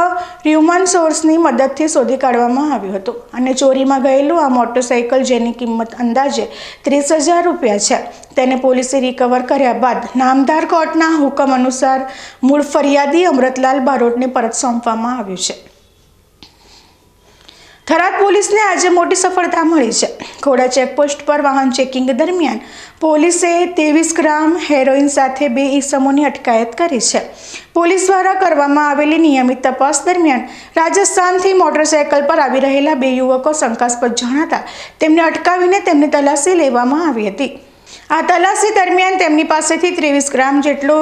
હ્યુમન સોર્સની મદદથી શોધી કાઢવામાં આવ્યું હતું અને ચોરીમાં ગયેલું આ મોટરસાઇકલ, જેની કિંમત અંદાજે 30,000 રૂપિયા છે, તેને પોલીસે રિકવર કર્યા બાદ નામદાર કોર્ટના હુકમ અનુસાર મૂળ ફરિયાદી અમૃતલાલ બારોટને પરત સોંપવામાં આવ્યું છે. થરાદ પોલીસને આજે મોટી સફળતા મળી છે. ખોડા ચેકપોસ્ટ પર વાહન ચેકિંગ દરમિયાન પોલીસે 23 ગ્રામ હેરોઇન સાથે 2 ઈસમોની અટકાયત કરી છે. પોલીસ દ્વારા કરવામાં આવેલી નિયમિત તપાસ દરમિયાન રાજસ્થાનથી મોટરસાઇકલ પર આવી રહેલા 2 યુવકો શંકાસ્પદ જણાતા તેમને અટકાવીને તેમની તલાશી લેવામાં આવી હતી. આ તલાશી દરમિયાન તેમની પાસેથી 23 ગ્રામ જેટલો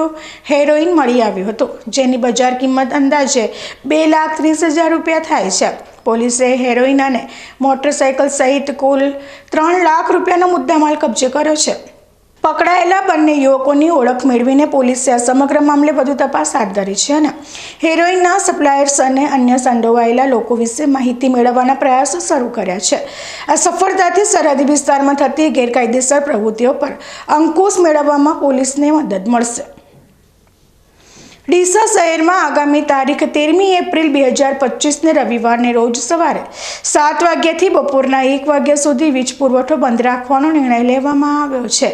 હેરોઇન મળી આવ્યો હતો, જેની બજાર કિંમત અંદાજે 2,30,000 રૂપિયા થાય છે. પોલીસે હેરોઇન અને મોટરસાઇકલ સહિત કુલ 3 લાખ રૂપિયાનો મુદ્દામાલ કબજે કર્યો છે. પકડાયેલા બંને યુવકોની ઓળખ મેળવીને પોલીસે આ સમગ્ર મામલે વધુ તપાસ હાથ ધરી છે અને હેરોઇનના સપ્લાયર્સ અને અન્ય સંડોવાયેલા લોકો વિશે માહિતી મેળવવાના પ્રયાસો શરૂ કર્યા છે. આ સફળતાથી સરહદી વિસ્તારમાં થતી ગેરકાયદેસર પ્રવૃત્તિઓ પર અંકુશ મેળવવામાં પોલીસને મદદ મળશે. ડીસા શહેરમાં આગામી તારીખ 13મી એપ્રિલ 2025ને રવિવારને રોજ સવારે 7 વાગ્યાથી બપોરના 1 વાગ્યા સુધી વીજ પુરવઠો બંધ રાખવાનો નિર્ણય લેવામાં આવ્યો છે.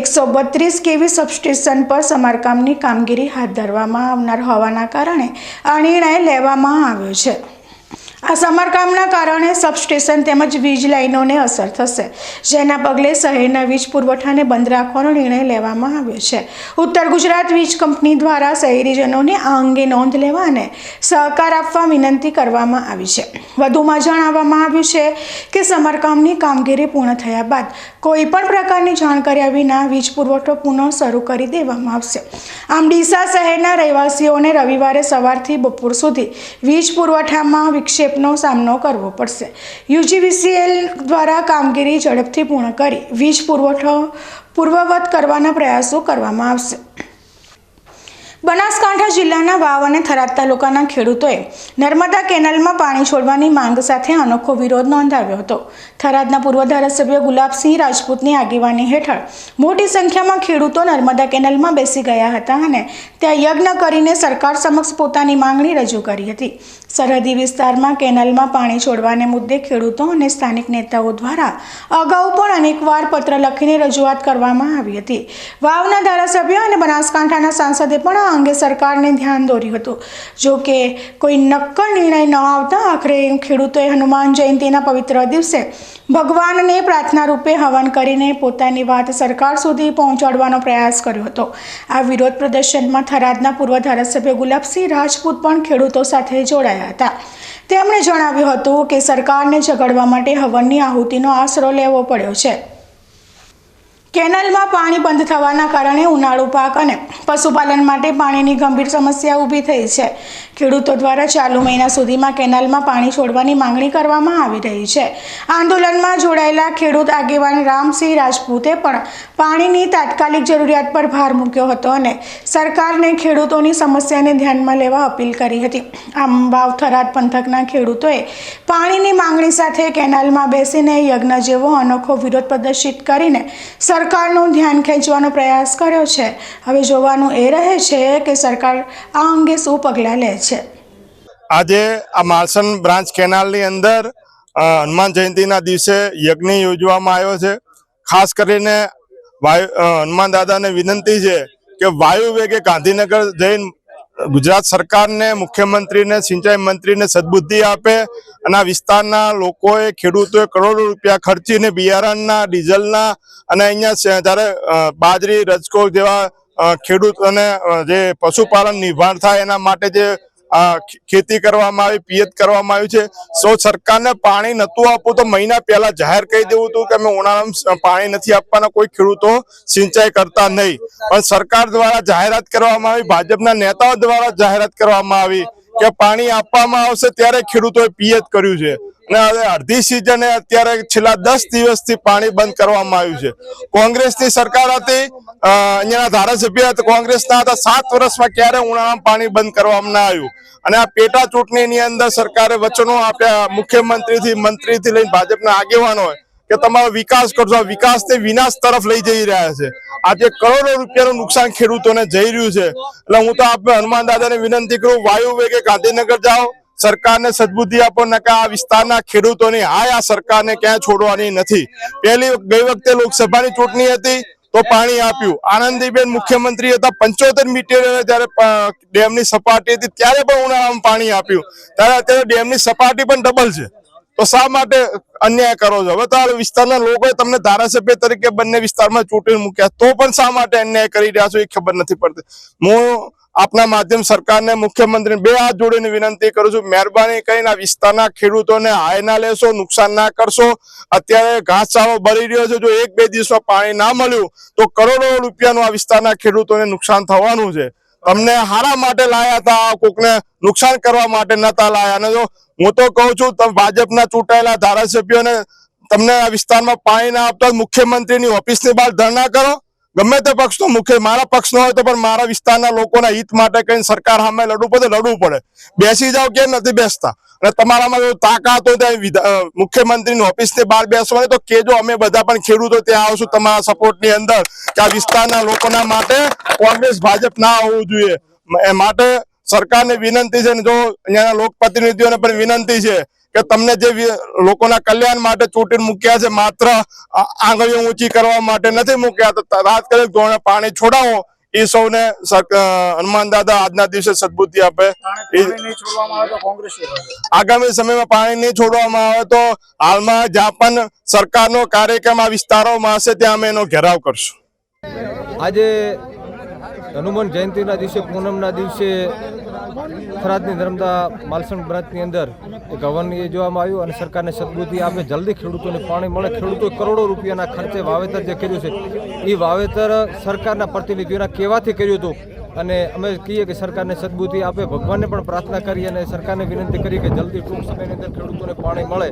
132 kV સબસ્ટેશન પર સમારકામની કામગીરી હાથ ધરવામાં આવનાર હોવાના કારણે આ નિર્ણય લેવામાં આવ્યો છે. આ સમારકામના કારણે સબસ્ટેશન તેમજ વીજ લાઇનોને અસર થશે, જેના પગલે શહેરના વીજ પુરવઠાને બંધ રાખવાનો નિર્ણય લેવામાં આવ્યો છે. ઉત્તર ગુજરાત વીજ કંપની દ્વારા શહેરીજનોને આ અંગે નોંધ લેવા અને સહકાર આપવા વિનંતી કરવામાં આવી છે. વધુમાં જણાવવામાં આવ્યું છે કે સમારકામની કામગીરી પૂર્ણ થયા બાદ કોઈપણ પ્રકારની જાણ કર્યા વિના વીજ પુરવઠો પુનઃ શરૂ કરી દેવામાં આવશે. આમ ડીસા શહેરના રહેવાસીઓને રવિવારે સવારથી બપોર સુધી વીજ પુરવઠામાં વિક્ષેપ નો સામનો કરવો પડશે. યુજીવીસીએલ દ્વારા કામગીરી ઝડપથી પૂર્ણ કરી વીજ પુરવઠો પૂર્વવત કરવાના પ્રયાસો કરવામાં આવશે. બનાસકાંઠા જિલ્લાના વાવ અને થરાદ તાલુકાના ખેડૂતોએ નર્મદા કેનાલમાં પાણી છોડવાની માંગ સાથે અનોખો વિરોધ નોંધાવ્યો હતો. થરાદના પૂર્વ ધારાસભ્ય ગુલાબસિંહ રાજપૂતની આગેવાની હેઠળ મોટી સંખ્યામાં ખેડૂતો નર્મદા કેનાલમાં બેસી ગયા હતા અને ત્યાં યજ્ઞ કરીને સરકાર સમક્ષ પોતાની માંગણી રજૂ કરી હતી. સરહદી વિસ્તારમાં કેનાલમાં પાણી છોડવાને મુદ્દે ખેડૂતો અને સ્થાનિક નેતાઓ દ્વારા અગાઉ પણ અનેકવાર પત્ર લખીને રજૂઆત કરવામાં આવી હતી. વાવના ધારાસભ્ય અને બનાસકાંઠાના સાંસદે પણ આ અંગે સરકારને ધ્યાન દોર્યું હતું. જો કે કોઈ નક્કર નિર્ણય ન આવતા આખરે ખેડૂતોએ હનુમાન જયંતિના પવિત્ર દિવસે ભગવાનને પ્રાર્થના રૂપે હવન કરીને પોતાની વાત સરકાર સુધી પહોંચાડવાનો પ્રયાસ કર્યો હતો. આ વિરોધ પ્રદર્શનમાં થરાદના પૂર્વ ધારાસભ્ય ગુલાબસિંહ રાજપૂત પણ ખેડૂતો સાથે જોડાયા હતા. તેમણે જણાવ્યું હતું કે સરકારને ઝઘડવા માટે હવનની આહુતિનો આશરો લેવો પડ્યો છે. કેનાલમાં પાણી બંધ થવાના કારણે ઉનાળુ પાક અને પશુપાલન માટે પાણીની ગંભીર સમસ્યા ઊભી થઈ છે. ખેડૂતો દ્વારા ચાલુ મહિના સુધીમાં કેનાલમાં પાણી છોડવાની માંગણી કરવામાં આવી રહી છે. આંદોલનમાં જોડાયેલા ખેડૂત આગેવાન રામસિંહ રાજપૂતે પણ પાણીની તાત્કાલિક જરૂરિયાત પર ભાર મૂક્યો હતો અને સરકારને ખેડૂતોની સમસ્યાને ધ્યાનમાં લેવા અપીલ કરી હતી. આમ વાવ થરાદ પંથકના ખેડૂતોએ પાણીની માંગણી સાથે કેનાલમાં બેસીને યજ્ઞ જેવો અનોખો વિરોધ પ્રદર્શિત કરીને સરકારનું ધ્યાન ખેંચવાનો પ્રયાસ કર્યો છે. હવે જોવાનું એ રહે છે કે સરકાર આ અંગે શું પગલાં લે છે. આજે આ માલસન બ્રાન્ચ કેનાલની અંદર હનુમાન જયંતિના દિવસે યજ્ઞ યોજવામાં આવ્યો છે. ખાસ કરીને હનુમાન દાદાને વિનંતી છે કે વાયુ વેગે ગાંધીનગર જઈને ગુજરાત સરકારને, મુખ્યમંત્રીને, સિંચાઈ મંત્રીને સદબુદ્ધિ આપે અને આ વિસ્તારના લોકોએ, ખેડૂતોએ કરોડો રૂપિયા ખર્ચીને બિયારણના, ડીઝલના અને અહીંયા જ્યારે બાજરી, રજકો જેવા ખેડૂતોને જે પશુપાલન નિર્માણ થાય એના માટે જે ખેતી કરવામાં આવી, પિયત કરવામાં આવ્યું છે. સરકારને પાણી નહોતું આપવું તો મહિના પહેલા જાહેર કરી દેવું હતું કે અમે ઉનાળામાં પાણી નથી આપવાના, કોઈ ખેડૂતો સિંચાઈ કરતા નહીં. પણ સરકાર દ્વારા જાહેરાત કરવામાં આવી, ભાજપના નેતાઓ દ્વારા જાહેરાત કરવામાં આવી કે પાણી આપવામાં આવશે, ત્યારે ખેડૂતોએ પિયત કર્યું છે. અને હવે અડધી સિઝને અત્યારે છેલ્લા 10 દિવસથી પાણી બંધ કરવામાં આવ્યું છે. કોંગ્રેસની સરકાર હતી, અહીંયાના ધારાસભ્ય કોંગ્રેસના હતા, 7 વર્ષમાં ક્યારે ઉનાળામાં પાણી બંધ કરવામાં ના આવ્યું. અને આ પેટા ચૂંટણીની અંદર સરકારે વચનો આપ્યા, મુખ્યમંત્રીથી, મંત્રીથી લઈને ભાજપના આગેવાનો કે તમારો વિકાસ કરજો. વિકાસને વિનાશ તરફ લઈ જઈ રહ્યા છે. આજે કરોડો રૂપિયાનું નુકસાન ખેડૂતોને જઈ રહ્યું છે. એટલે હું તો આપણે હનુમાન દાદાને વિનંતી કરું, વાયુ વેગે ગાંધીનગર જાઓ, સરકારને સદબુદ્ધિ આપો ને કે આ વિસ્તારના ખેડૂતોની હાય આ સરકારને ક્યાંય છોડવાની નથી. ગઈ વખતે લોકસભાની ચૂંટણી હતી તો પાણી આપ્યું. આનંદીબેન મુખ્યમંત્રી હતા, 75 મીટર જયારે ડેમની સપાટી હતી ત્યારે પણ ઉનાળામાં પાણી આપ્યું. ત્યારે અત્યારે ડેમની સપાટી પણ ડબલ છે. તો શા માટે અન્યાય કરો છો? હવે તો આ વિસ્તારના લોકોએ તમને ધારાસભ્ય તરીકે બંને વિસ્તારમાં ચૂંટણી મૂક્યા, તો પણ શા માટે અન્યાય કરી રહ્યા છો એ ખબર નથી પડતી. હું આપના માધ્યમ સરકારને મુખ્યમંત્રી બે હાથ જોડીને વિનંતી કરું છું, મહેરબાની કરીને આ વિસ્તારના ખેડૂતોને હાય ના લેશો, નુકસાન ના કરશો. અત્યારે ઘાસચારો બળી રહ્યો છે, જો 1-2 દિવસમાં પાણી ના મળ્યું તો કરોડો રૂપિયાનું આ વિસ્તારના ખેડૂતોને નુકસાન થવાનું છે. તમને હારા માટે લાયા હતા, કોકને નુકસાન કરવા માટે નતા લાયા. અને જો હું તો કહું છું, તમે ભાજપના ચૂંટાયેલા ધારાસભ્યોને તમને આ વિસ્તારમાં પાણી ના આપતા મુખ્યમંત્રીની ઓફિસની બહાર ધરણા કરો. ગમે તે પક્ષનો મુખ્ય, મારા પક્ષનો હોય તો પણ મારા વિસ્તારના લોકોના હિત માટે કઈ સરકાર સામે લડવું પડે. બેસી જાવ કેમ નથી બેસતા? અને તમારામાં જો તાકાત હોય તો મુખ્યમંત્રીની ઓફિસની બહાર બેસવાની તો કેજો, અમે બધા પણ ખેડૂતો ત્યાં આવશું તમારા સપોર્ટની અંદર, કે આ વિસ્તારના લોકોના માટે કોંગ્રેસ ભાજપ ના હોવું જોઈએ. એ માટે સરકારને વિનંતી છે, ને જો અહીંયાના લોકપ્રતિનિધિઓને પણ વિનંતી છે કે તમને જે લોકોના કલ્યાણ માટે ચૂંટીને મૂક્યા છે, માત્ર આંગળીઓ ઊંચી કરવા માટે નથી મૂક્યા. તો તાત્કાલિક ધોરણે પાણી છોડાવો, એ સૌને હનુમાન દાદા આજના દિવસે સદબુદ્ધિ આપે. આગામી સમયમાં પાણી નહીં છોડવામાં આવે તો હાલમાં જ્યાં પણ સરકારનો કાર્યક્રમ આ વિસ્તારોમાં હશે ત્યાં અમે એનો ઘેરાવ કરશું. આજે હનુમાન જયંતિના દિવસે, પૂનમના દિવસે થરાદની નર્મદા માલસણ બ્રાન્ચની અંદર એક હવન યોજવામાં આવ્યું અને સરકારને સદબુદ્ધિ આપે, જલ્દી ખેડૂતોને પાણી મળે. ખેડૂતોએ કરોડો રૂપિયાના ખર્ચે વાવેતર જે કર્યું છે, એ વાવેતર સરકારના પ્રતિનિધિઓના કહેવાથી કર્યું હતું. અને અમે કહીએ કે સરકારને સદબુદ્ધિ આપે, ભગવાનને પણ પ્રાર્થના કરી અને સરકારને વિનંતી કરી કે જલ્દી ટૂંક સમયની અંદર ખેડૂતોને પાણી મળે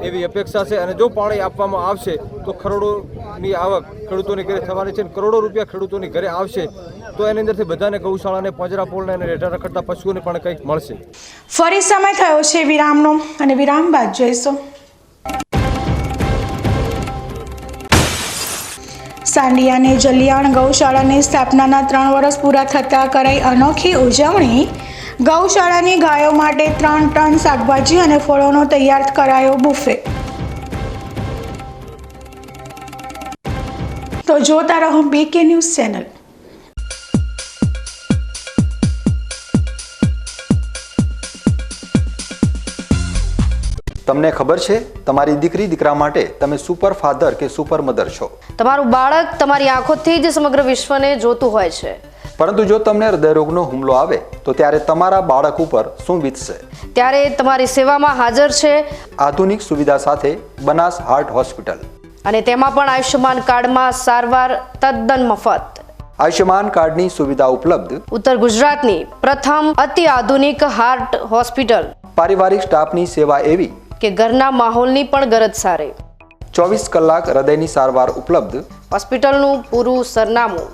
એવી અપેક્ષા છે. અને જો પાણી આપવામાં આવશે તો કરોડોની આવક ખેડૂતોની ઘરે થવાની છે, કરોડો રૂપિયા ખેડૂતોની ઘરે આવશે તો એની અંદરથી બધાને ગૌશાળાને, પાંજરાપોળને અને રેઢા રખડતા પશુઓને પણ કંઈક મળશે. ફરી સમય થયો છે વિરામનો, અને વિરામ બાદ જોઈશું સાંડિયાને જલિયાણ ગૌશાળાની સ્થાપનાના 3 વર્ષ પૂરા થતાં કરાઈ અનોખી ઉજવણી. ગૌશાળાની ગાયો માટે 3 ટન શાકભાજી અને ફળોનો તૈયાર કરાયો બુફે. તો જોતા રહો બીકે ન્યૂઝ ચેનલ. તમને ખબર છે, તમારી દીકરી દીકરા માટે તમે સુપર ફાધર કે સુપર મધર છો. તમારું બાળક તમારી આંખોથી જ સમગ્ર વિશ્વને જોતું હોય છે. પરંતુ જો તમને હૃદયરોગનો હુમલો આવે તો ત્યારે તમારા બાળક ઉપર શું વીતશે? ત્યારે તમારી સેવામાં હાજર છે આધુનિક સુવિધા સાથે બનાસ હાર્ટ હોસ્પિટલ, અને તેમાં પણ આયુષ્યમાન કાર્ડમાં સારવાર તદ્દન મફત. આયુષ્યમાન કાર્ડની સુવિધા ઉપલબ્ધ. ઉત્તર ગુજરાતની પ્રથમ અતિ આધુનિક હાર્ટ હોસ્પિટલ. પારિવારિક સ્ટાફની સેવા એવી કે ઘરના માહોલની પણ ગરજ સારે. 24 કલાક હૃદયની સારવાર ઉપલબ્ધ. હોસ્પિટલનું પૂરું સરનામું.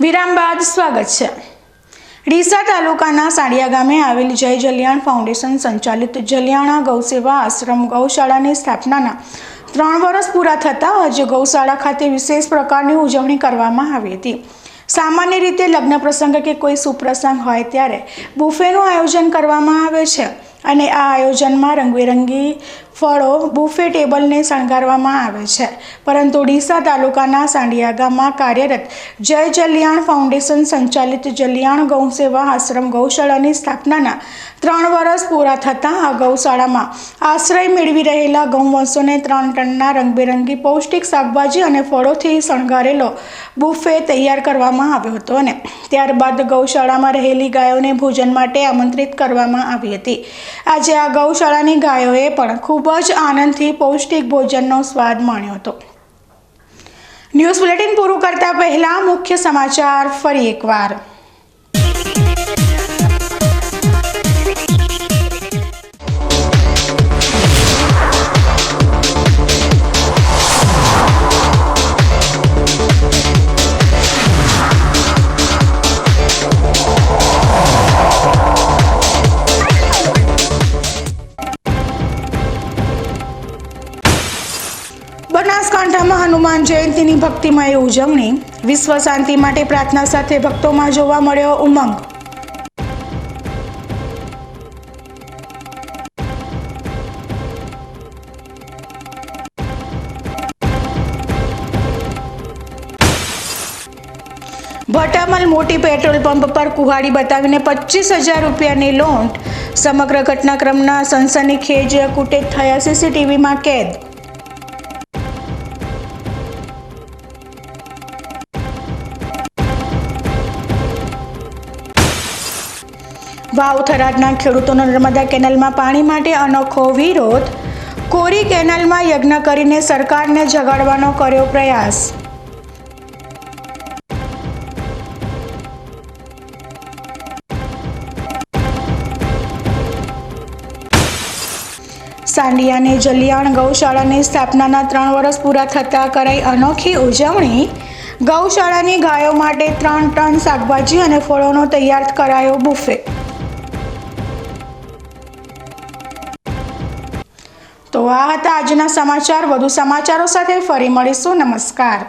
વિરામ બાદ સ્વાગત છે. ડીસા તાલુકાના સાડિયા ગામે આવેલ જય જલિયાણ ફાઉન્ડેશન સંચાલિત જલિયાણા ગૌસેવા આશ્રમ ગૌશાળાની સ્થાપનાના 3 વર્ષ પૂરા થતાં આજે ગૌશાળા ખાતે વિશેષ પ્રકારની ઉજવણી કરવામાં આવી હતી. સામાન્ય રીતે લગ્ન પ્રસંગ કે કોઈ સુપ્રસંગ હોય ત્યારે બુફેનું આયોજન કરવામાં આવે છે, અને આ આયોજનમાં રંગબેરંગી ફળો બુફે ટેબલને શણગારવામાં આવે છે, પરંતુ ડીસા તાલુકાના સાંડિયા ગામમાં કાર્યરત જય જલિયાણ ફાઉન્ડેશન સંચાલિત જલિયાણ ગૌ સેવા આશ્રમ ગૌશાળાની સ્થાપનાના 3 વર્ષ પૂરા થતાં આ ગૌશાળામાં આશ્રય મેળવી રહેલા ગૌવંશોને 3 ટનના રંગબેરંગી પૌષ્ટિક શાકભાજી અને ફળોથી શણગારેલો બુફે તૈયાર કરવામાં આવ્યો હતો અને ત્યારબાદ ગૌશાળામાં રહેલી ગાયોને ભોજન માટે આમંત્રિત કરવામાં આવી હતી. આજે આ ગૌશાળાની ગાયોએ પણ ખૂબ જ આનંદથી પૌષ્ટિક ભોજનનો સ્વાદ માણ્યો હતો. ન્યૂઝ બુલેટિન પૂરું કરતા પહેલા મુખ્ય સમાચાર ફરી એકવાર. બનાસકાંઠામાં હનુમાન જયંતીની ભક્તિમય ઉજવણી. વિશ્વ શાંતિ માટે પ્રાર્થના સાથે ભક્તોમાં જોવા મળ્યો ઉમંગ. ભટામલ મોટી પેટ્રોલ પંપ પર કુહાડી બતાવીને 25,000 રૂપિયાની લૂંટ. સમગ્ર ઘટનાક્રમના સનસનીખેજ ફૂટેજ થયા સીસીટીવીમાં કેદ. વાવ થરાદના ખેડૂતોનો નર્મદા કેનાલમાં પાણી માટે અનોખો વિરોધ. કોરી કેનાલમાં યજ્ઞ કરીને સરકારને જગાડવાનો કર્યો પ્રયાસ. સાંડિયાને જલિયાણ ગૌશાળાની સ્થાપનાના 3 વર્ષ પૂરા થતાં કરાઈ અનોખી ઉજવણી. ગૌશાળાની ગાયો માટે 3 ટન શાકભાજી અને ફળોનો તૈયાર કરાયો બુફે. તો આ હતા આજના સમાચાર. વધુ સમાચારો સાથે ફરી મળીશું. નમસ્કાર.